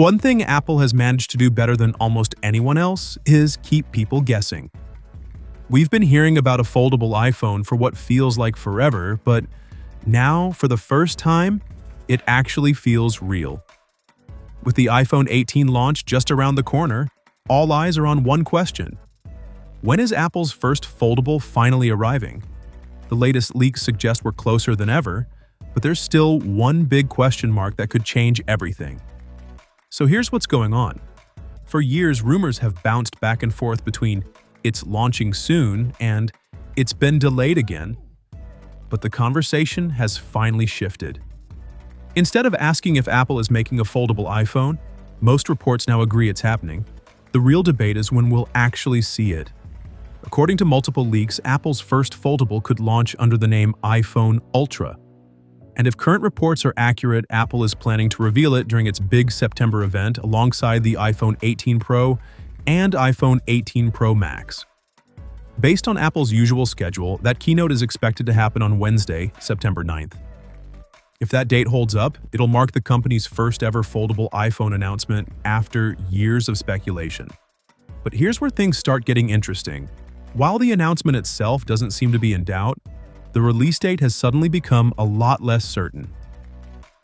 One thing Apple has managed to do better than almost anyone else is keep people guessing. We've been hearing about a foldable iPhone for what feels like forever, but now, for the first time, it actually feels real. With the iPhone 18 launch just around the corner, all eyes are on one question. When is Apple's first foldable finally arriving? The latest leaks suggest we're closer than ever, but there's still one big question mark that could change everything. So here's what's going on. For years, rumors have bounced back and forth between "it's launching soon" and "it's been delayed again." But the conversation has finally shifted. Instead of asking if Apple is making a foldable iPhone, most reports now agree it's happening. The real debate is when we'll actually see it. According to multiple leaks, Apple's first foldable could launch under the name iPhone Ultra. And if current reports are accurate, Apple is planning to reveal it during its big September event alongside the iPhone 18 Pro and iPhone 18 Pro Max. Based on Apple's usual schedule, that keynote is expected to happen on Wednesday, September 9th. If that date holds up, it'll mark the company's first ever foldable iPhone announcement after years of speculation. But here's where things start getting interesting. While the announcement itself doesn't seem to be in doubt, the release date has suddenly become a lot less certain.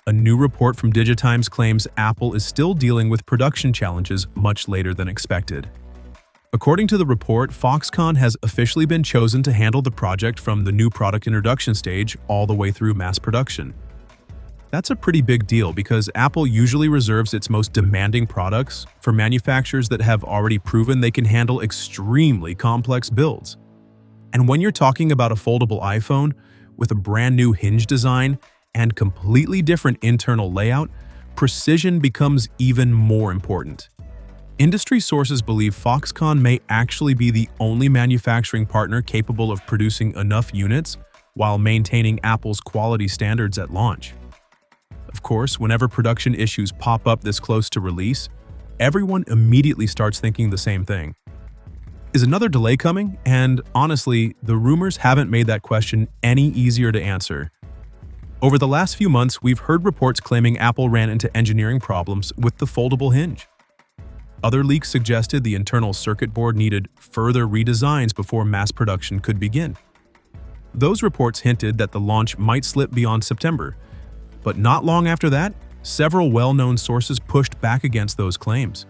A new report from Digitimes claims Apple is still dealing with production challenges much later than expected. According to the report, Foxconn has officially been chosen to handle the project from the new product introduction stage all the way through mass production. That's a pretty big deal because Apple usually reserves its most demanding products for manufacturers that have already proven they can handle extremely complex builds. And when you're talking about a foldable iPhone with a brand new hinge design and completely different internal layout, precision becomes even more important. Industry sources believe Foxconn may actually be the only manufacturing partner capable of producing enough units while maintaining Apple's quality standards at launch. Of course, whenever production issues pop up this close to release, everyone immediately starts thinking the same thing. Is another delay coming? And honestly, the rumors haven't made that question any easier to answer. Over the last few months, we've heard reports claiming Apple ran into engineering problems with the foldable hinge. Other leaks suggested the internal circuit board needed further redesigns before mass production could begin. Those reports hinted that the launch might slip beyond September, but not long after that, several well-known sources pushed back against those claims.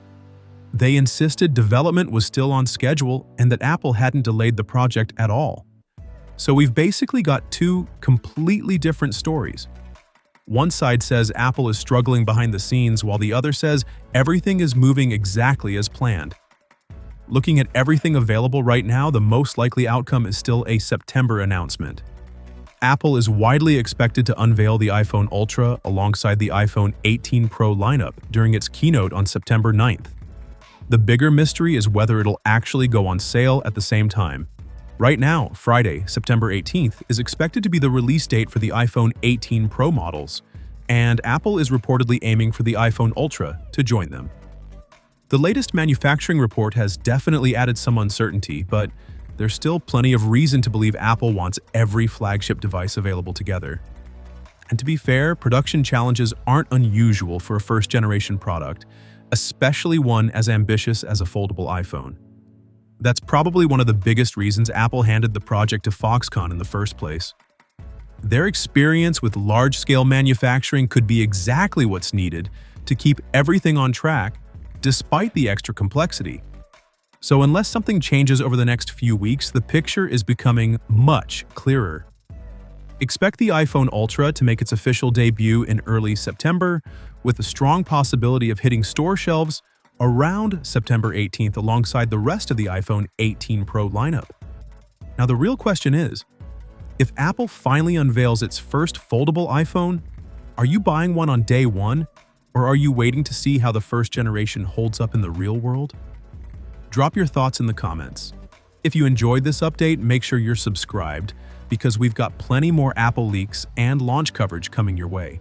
They insisted development was still on schedule and that Apple hadn't delayed the project at all. So we've basically got two completely different stories. One side says Apple is struggling behind the scenes while the other says everything is moving exactly as planned. Looking at everything available right now, the most likely outcome is still a September announcement. Apple is widely expected to unveil the iPhone Ultra alongside the iPhone 18 Pro lineup during its keynote on September 9th. The bigger mystery is whether it'll actually go on sale at the same time. Right now, Friday, September 18th, is expected to be the release date for the iPhone 18 Pro models, and Apple is reportedly aiming for the iPhone Ultra to join them. The latest manufacturing report has definitely added some uncertainty, but there's still plenty of reason to believe Apple wants every flagship device available together. And to be fair, production challenges aren't unusual for a first-generation product, especially one as ambitious as a foldable iPhone. That's probably one of the biggest reasons Apple handed the project to Foxconn in the first place. Their experience with large-scale manufacturing could be exactly what's needed to keep everything on track, despite the extra complexity. So unless something changes over the next few weeks, the picture is becoming much clearer. Expect the iPhone Ultra to make its official debut in early September, with a strong possibility of hitting store shelves around September 18th alongside the rest of the iPhone 18 Pro lineup. Now the real question is, if Apple finally unveils its first foldable iPhone, are you buying one on day one, or are you waiting to see how the first generation holds up in the real world? Drop your thoughts in the comments. If you enjoyed this update, make sure you're subscribed because we've got plenty more Apple leaks and launch coverage coming your way.